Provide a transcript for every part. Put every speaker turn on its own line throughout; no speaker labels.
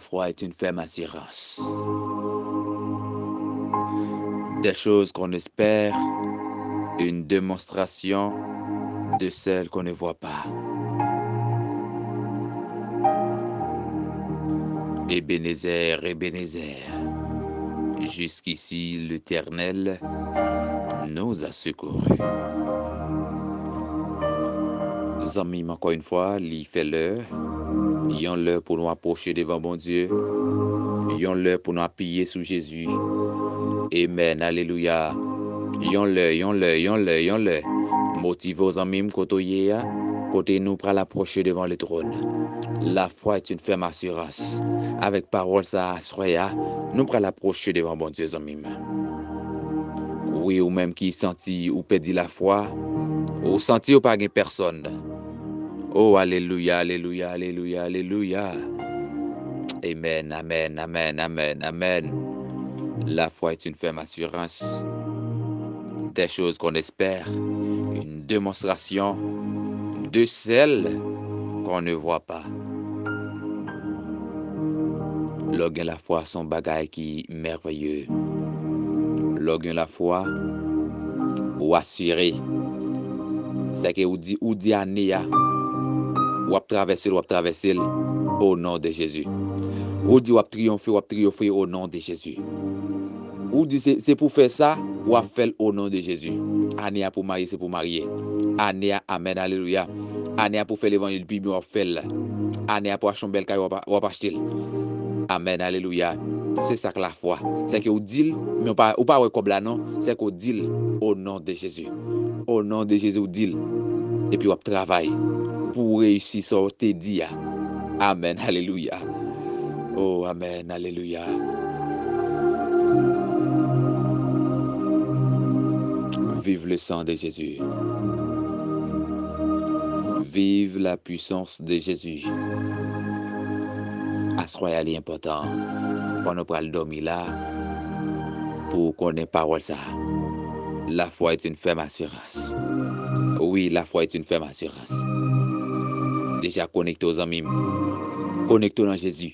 foi est une ferme assurance. Des choses qu'on espère, une démonstration de celles qu'on ne voit pas. Ebenezer, Ebenezer, jusqu'ici l'Éternel nous a secourus. Amis, encore une fois, il fait l'heure. Yon l'heure pour nous approcher devant bon Dieu. Yon l'heure pour nous appuyer sur Jésus. Amen, alléluia. Yon l'heure. Motivez aux amis, côté nous pour l'approcher devant le trône. La foi est une ferme assurance. Avec parole ça, soya, nous pour l'approcher devant bon Dieu, amis. Oui, ou même qui senti ou perdit la foi, ou senti ou pas personne. Oh, alléluia, alléluia, alléluia, alléluia. Amen, amen, amen, amen, amen. La foi est une ferme assurance des choses qu'on espère, une démonstration de celles qu'on ne voit pas. Lorsque la foi, son bagage qui est merveilleux. Lorsque la foi, ou assuré, c'est que ou dit à Nia, ou traverser au nom de Jésus. Ou dit ou triompher au nom de Jésus. Ou dit c'est pour faire ça, ou à faire au nom de Jésus. Ania pour marier, c'est pour marier. Ania, amen, alléluia. Ania pour faire l'évangile, puis on fait. Ania pour acheter un bel caillou, ou pas acheter. Amen, alléluia. C'est ça que la foi. C'est que vous dites, mais ou pas comme là, non. C'est que vous dites au nom de Jésus. Au nom de Jésus, vous dites. Et puis vous travaillez pour réussir ce que vous dit. Amen, alléluia. Oh, amen, alléluia. Vive le sang de Jésus. Vive la puissance de Jésus. Assoyez important. Quand nous prenons le dormir là, pour connaître parole ça. La foi est une ferme assurance. Oui, la foi est une ferme assurance. Déjà connecté aux amis. Connecté dans Jésus.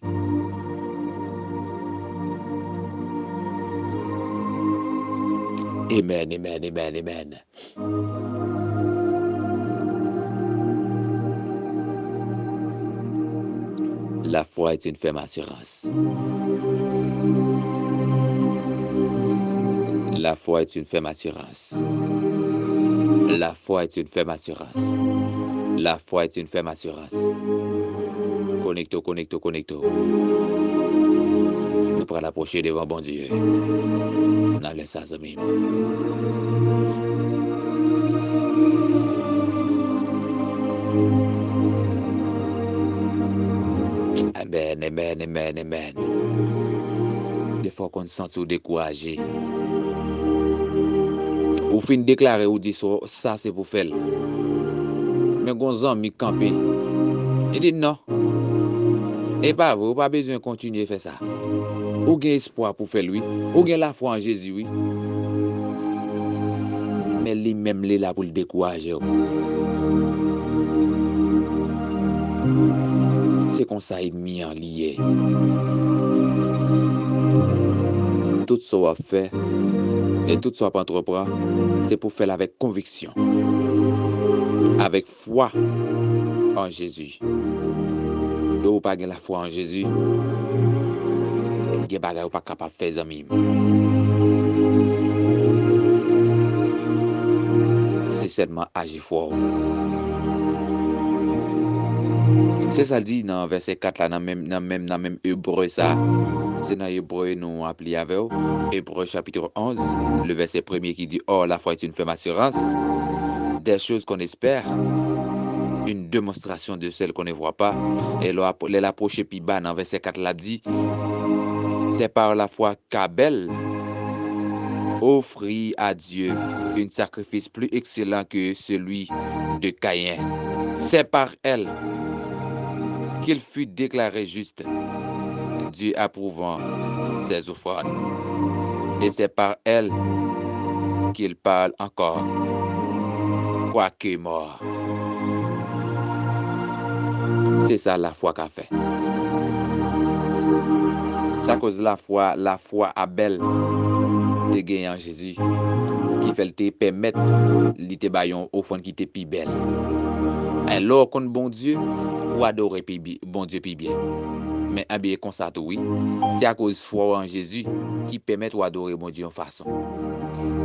Amen, amen, amen, amen. La foi est une ferme assurance. La foi est une ferme assurance. La foi est une ferme assurance. La foi est une ferme assurance. Connecto. Nous pourrons l'approcher devant bon Dieu. Dans les amis. Amen, amen, amen, amen. Des fois qu'on se sent découragé. Ou fin déclarer ou dit ça c'est pour faire. Mais gonzan mi campé. Il dit non. Et pas vous, pas besoin de continuer à faire ça. Ou gain espoir pour faire lui. Ou gain la foi en Jésus, oui. Mais lui-même, il est là pour le décourager. C'est comme ça ennemi en lié. Tout ce qu'on fait et tout ce qu'on entreprend, c'est pour faire avec conviction, avec foi en Jésus. Et vous pas la foi en Jésus, vous n'êtes pas capable de faire amis. C'est seulement agir fort. C'est ça dit dans verset 4 là, dans même Hébreu ça. C'est dans Hébreu nous appelons avec Hébreu chapitre 11, le verset 1er qui dit « Or, la foi est une ferme assurance des choses qu'on espère, une démonstration de celles qu'on ne voit pas. » Et l'approche plus bas dans verset 4 là dit « C'est par la foi qu'Abel offrit à Dieu un sacrifice plus excellent que celui de Caïn. C'est par elle qu'il fut déclaré juste, Dieu approuvant ses offrandes. Et c'est par elle qu'il parle encore, quoique mort. » C'est ça la foi qu'a fait. C'est à cause de la foi Abel te gagné en Jésus qui fait te permettre li te bayon offrande qui te pi belle. Alors qu'on bon Dieu ou adorer bon Dieu pi bien. Mais bien comme ça oui, c'est à cause de foi en Jésus qui permet d'adorer bon Dieu en façon.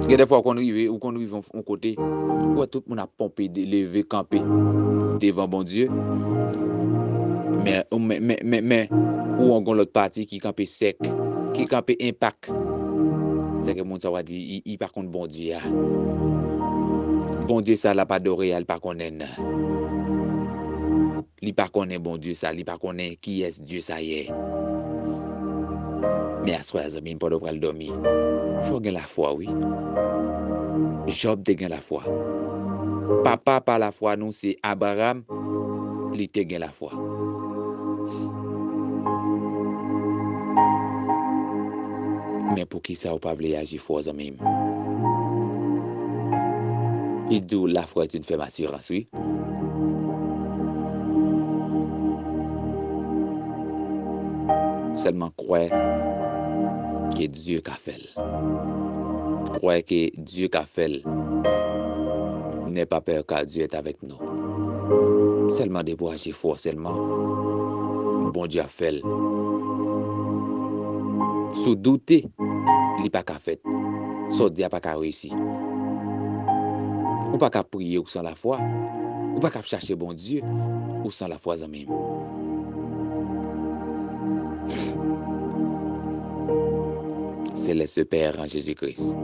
Il y a des fois qu'on arrive ou qu'on arrive en côté, où tout le monde a pompé, levé, campé devant bon Dieu. Mais où on a l'autre partie qui campé sec, qui campé impact. C'est que mon va dire, il par contre bon Dieu. Bon Dieu ça l'a pas adoré, il pas connaît. Il pas connaît bon Dieu ça, il pas connaît qui est Dieu ça y est. Mais à soi les amis, pas de dormir. Faut gagner la foi oui. Job te gagné la foi. Papa par la foi nous c'est Abraham, il te gagné la foi. Mais pour qui ça ou pas vle agir fort amis? Il dit la foi est une ferme assurance oui. Seulement croire que Dieu qu'a fait. Croire que Dieu qu'a fait. N'aie pas peur car Dieu est avec nous. Seulement de pour agir fort seulement. Bon Dieu a fait. Sous douter, il n'est pas qu'à fait. Sous Dieu pas qu'à réussir. Ou pas qu'à prier ou sans la foi. Ou pas qu'à chercher bon Dieu ou sans la foi même. Céleste Père en Jésus-Christ.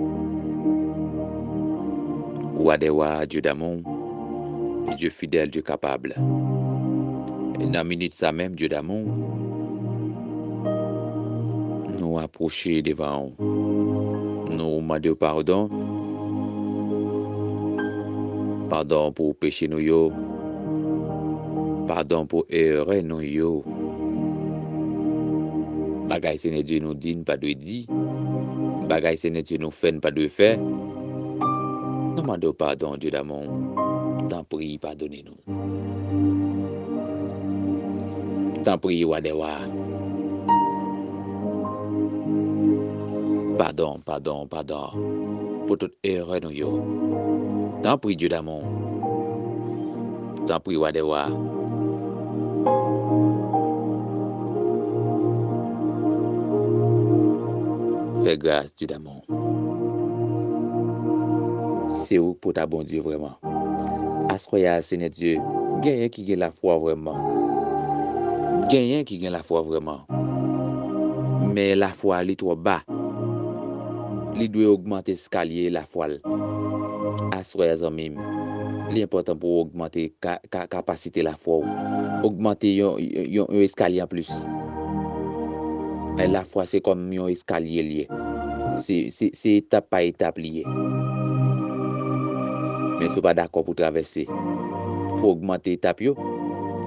Wadewa, Dieu d'amour, Dieu fidèle, Dieu capable. Et dans la minute ça même, Dieu d'amour, nous approcher devant nous demander pardon. Pardon pour péché nous yo. Pardon pour erreur nous yo. Bagay Seigneur Dieu nous dit, pas de dit. Bagay Seigneur Dieu nous fait, pas de faire. Nous demandons pardon, Dieu d'amour. T'en prie, pardonnez-nous. T'en prie, Wadewa. Pardon, pardon, pardon. Pour toute erreur, nous yo. T'en prie, Dieu d'amour. T'en prie, Wadewa. Fais grâce, Dieu d'amour. C'est où pour ta bon Dieu vraiment. Assoya, Seigneur Dieu, gagne qui gagne la foi vraiment. Gagne qui gagne la foi vraiment. Mais la foi elle est trop bas. Il doit augmenter l'escalier la foi. Assoya amis. L'important pour augmenter capacité la foi. Augmenter un escalier en plus. Et la foi c'est comme un escalier lié. C'est étape par étape lié. Mais si vous pas d'accord pour traverser, pour augmenter l'étape, vous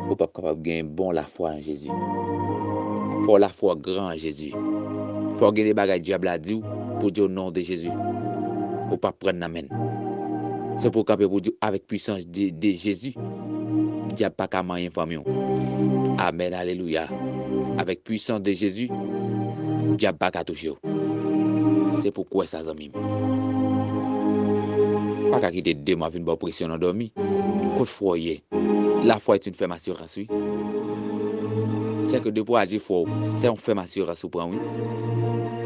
n'êtes pas capable de gagner bon la foi en Jésus. Il faut la foi grand en Jésus. Il faut gagner des bagages diable a dit pour dire au nom de Jésus. Vous ne pas prendre la main. C'est pour camper pour dire avec puissance de Jésus. Diable pas qu'à moyen famille. Amen, alléluia. Avec puissance de Jésus, diable pas qu'à toucher. C'est pourquoi ça amis. Pas qu'à quitter deux mois, une bonne pression en dormi. Coup de foyer. La foi est une ferme assurance, oui. C'est que de pour agir fort, c'est une ferme assurance, oui.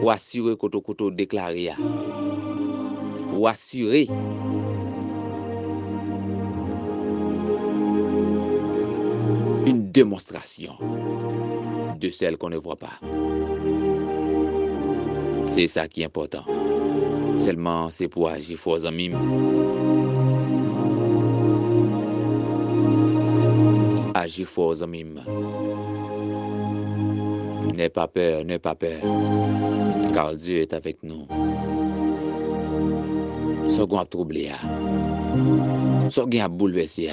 Ou assurer que tu déclaré. Ou assurer. Une démonstration de celle qu'on ne voit pas. C'est ça qui est important. Seulement, c'est pour agir fort, amis. Agir fort, amis. N'aie pas peur, car Dieu est avec nous. Second à troubler, second à bouleverser.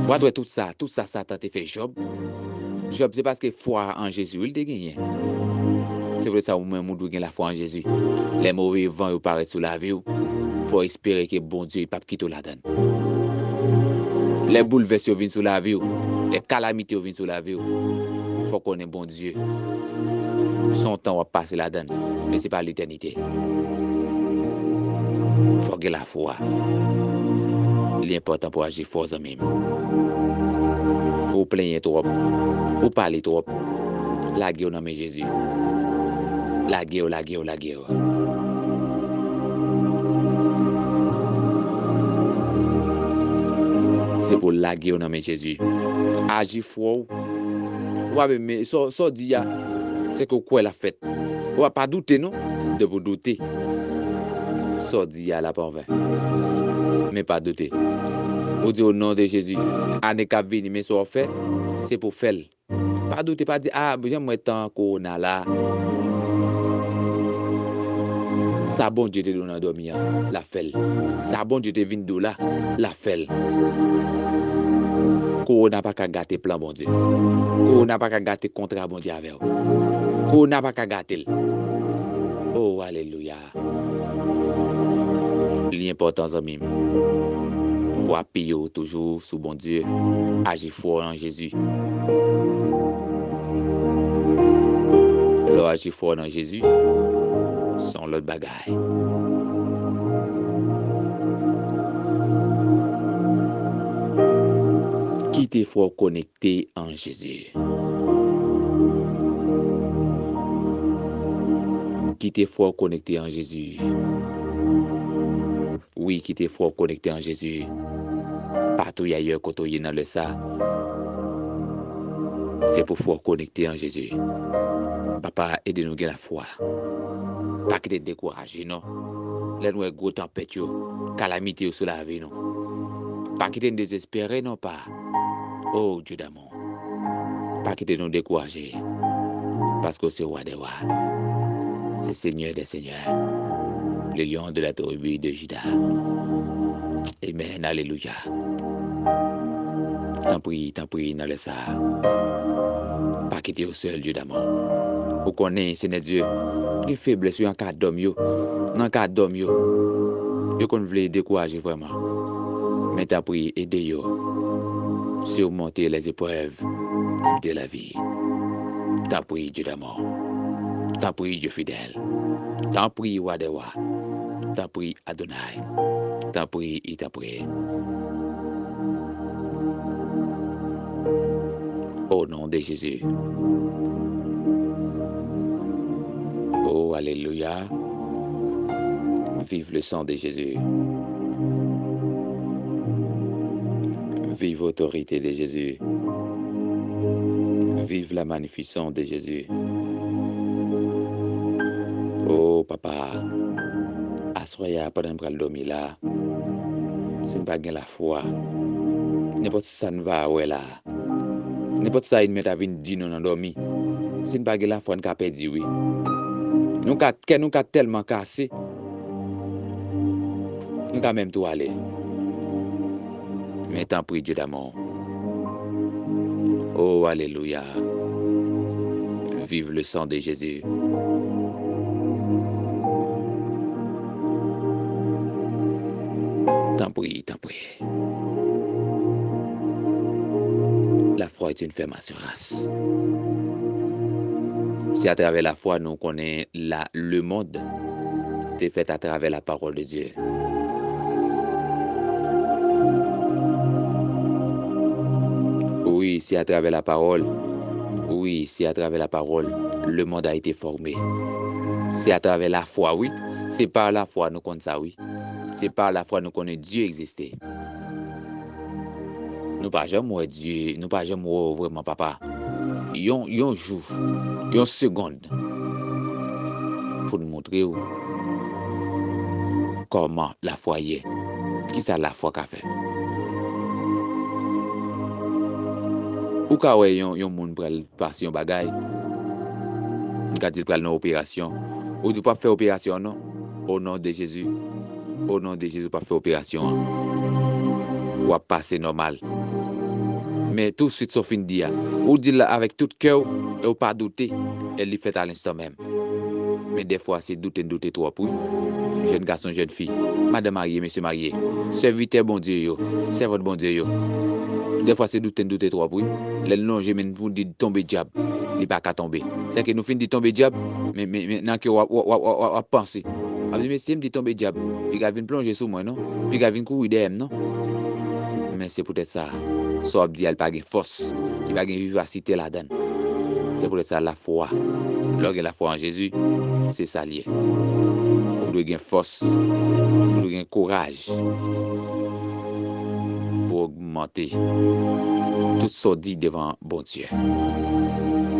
Voilà tout ça, ça t'a fait Job. Job, c'est parce que foi en Jésus, il t'a gagné. C'est pour ça que vous-même, vous avez la foi en Jésus. Les mauvais vents, ils paraissent sous la vie. Il faut espérer que bon Dieu ne va pas quitter la donne. Les bouleversements viennent sous la vie. Les calamités viennent sous la vie. faut qu'on ait bon Dieu. Son temps va passer là-dedans, mais c'est pas l'éternité. Faut que la foi. L'important pour agir fort même. Ou plaigner trop, ou parler trop. La guerre au nom de Jésus. La guerre, la guerre, la guerre. C'est pour la guerre au nom de Jésus. Agir fort. Ouais, mais ça dit, c'est que quoi la fête. On va pas douter, non? De vous douter. Ça dit, la pas vrai. Mais pas douter. On dit au nom de Jésus. Année qui vient, mais ça fait, c'est pour faire. Pas douter, pas dire, j'aimerais tant qu'on a là. Ça bon Dieu te donne dormir, la fait. Ça bon Dieu te vient de là, la fait. Qu'on n'a pas qu'à gâter plan bon Dieu. Qu'on n'a pas qu'à gâter contrat bon Dieu avec vous. Qu'on n'a pas qu'à gâter. Oh, alléluia. L'important, amis, pour appuyer toujours sous bon Dieu, agir fort en Jésus. Alors, agir fort en Jésus, sans l'autre bagaille. Qui t'est fort connecté en Jésus. Qui t'est fort connecté en Jésus. Oui, qui t'est fort connecté en Jésus. Partout ailleurs, quand on est dans le ça, c'est pour fort connecté en Jésus. Papa, aidez-nous à la foi. Pas que de décourager, non. Laisse-nous un gros tempête, calamité sur la vie, non. Pas que de désespérer, non pas. Oh, Dieu d'amour. Pas que de nous décourager. Parce que c'est roi des rois. C'est Seigneur des seigneurs. Le lion de la tribu de Juda. Amen, alléluia. T'en prie, dans le ça. Pas quitter au seul, Dieu d'amour. Vous connaissez, Seigneur Dieu, qui faiblesse en cas d'homme, dans cas d'homme, yo qu'on voulait décourager vraiment. Mais t'en prie, aidez-yo. Surmonter les épreuves de la vie. T'en prie, Dieu d'amour. T'en prie, Dieu fidèle. T'en prie, roi des rois. T'en prie, Adonai. T'en prie, il t'en prie. Au nom de Jésus. Oh, alléluia. Vive le sang de Jésus. Vive l'autorité de Jésus. Vive la magnificence de Jésus. Oh, papa. Assoya pendant que dormir là. C'est pas gain la foi. N'importe ça ne va ouais là. N'importe ça il met à venir dire non endormi. C'est pas gain la foi n'a perdu oui. Nous ka tellement cassé. Nous ka même tout aller. Mais tant prie Dieu d'amour. Oh alléluia. Vive le sang de Jésus. Tant prie. La foi est une ferme assurance. C'est à travers la foi nous connaissons le monde est fait à travers la parole de Dieu. Oui, c'est à travers la parole. Oui, c'est à travers la parole. Le monde a été formé. C'est à travers la foi, oui. C'est par la foi nous connaissons ça, oui. C'est par la foi nous connaissons Dieu exister. Nous pas jamais voir Dieu, nous pas jamais voir vraiment papa. Yon jour, yon seconde pour nous montrer comment la foi est. Qui ça la foi qu'a fait? Ou ka wè yon moun pral passer yon bagay. Ka dit pral nan opération. Ou du pas faire opération non? Au nom de Jésus. Au nom de Jésus pas faire opération. Ou passer normal. Mais tout de suite sauf fin dit ou dit là avec tout cœur et ou pas douter, elle lui fait à l'instant même. Mais des fois c'est douter trop pour jeune garçon, jeune fille, madame mariée, monsieur marié, serviteur bon Dieu yo, c'est votre bon Dieu yo. Des fois, c'est douter trop, oui. Les longs, j'ai même pour dire tomber diable. Il n'est pas qu'à tomber. C'est que nous finissons de tomber diable, mais maintenant que on penser. On dit, mais si je me dis tomber diable, puis qu'il vient plonger sous moi, non? Puis qu'il vient courir derrière, non? Mais c'est peut-être ça. Ça dit, elle n'a pas de force. Il n'a pas de vivacité là-dedans. C'est peut-être ça la foi. Lorsque la foi en Jésus, c'est ça lié. Vous devez gagner force, vous devez gagner courage pour augmenter tout ce dit devant bon Dieu.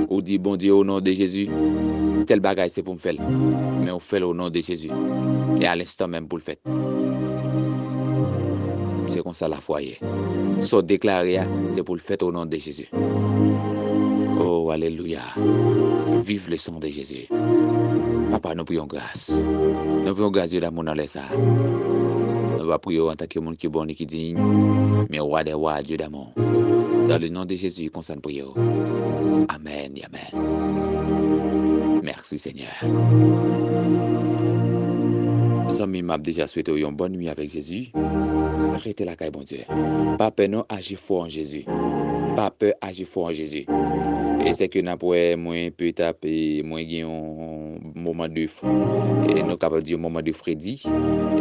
Ou dit bon Dieu au nom de Jésus, tel bagage c'est pour me faire, mais on fait au nom de Jésus. Et à l'instant même pour le faire. C'est comme ça la foi est. So déclaré, c'est pour le faire au nom de Jésus. Oh, alléluia. Vive le sang de Jésus. Papa, nous prions grâce. Nous prions grâce Dieu d'amour dans les ça. Nous va prier en tant que monde qui est bon et qui digne. Mais roi des rois, Dieu d'amour. Dans le nom de Jésus, qu'on s'en prie. Amen et amen. Merci Seigneur. Nos amis m'a déjà souhaité une bonne nuit avec Jésus. Arrêtez la caille, bon Dieu. Pas peur, non, agis fort en Jésus. Pas peur, agis fort en Jésus. Et c'est que nous avons moins peut taper, moins un moment de et nous capable dire moment de Freddy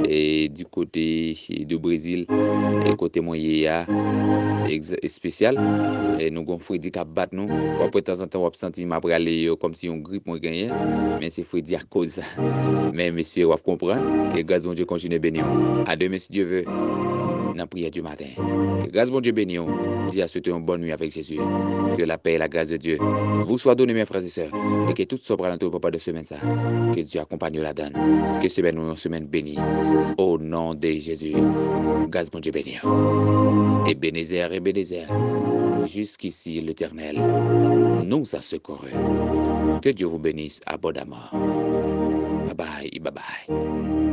et du côté du Brésil et côté moyen spécial et nous avons Freddy qui bat nous après de temps en temps on senti m'a aller comme si on grippe moins gagné mais c'est Freddy à cause mais monsieur on comprendre que grâce bon Dieu continue bénir à demain si Dieu veut dans la prière du matin. Que grâce bon Dieu bénisse. J'ai souhaité une bonne nuit avec Jésus. Que la paix et la grâce de Dieu vous soient données, mes frères et sœurs. Et que tout soit à l'entour de semaine ça. Que Dieu accompagne la donne. Que semaine nous une semaine bénie. Au nom de Jésus. Grâce bon Dieu béni. Et Bénézer. Jusqu'ici l'Éternel nous a secourus. Que Dieu vous bénisse abondamment. Bye bye.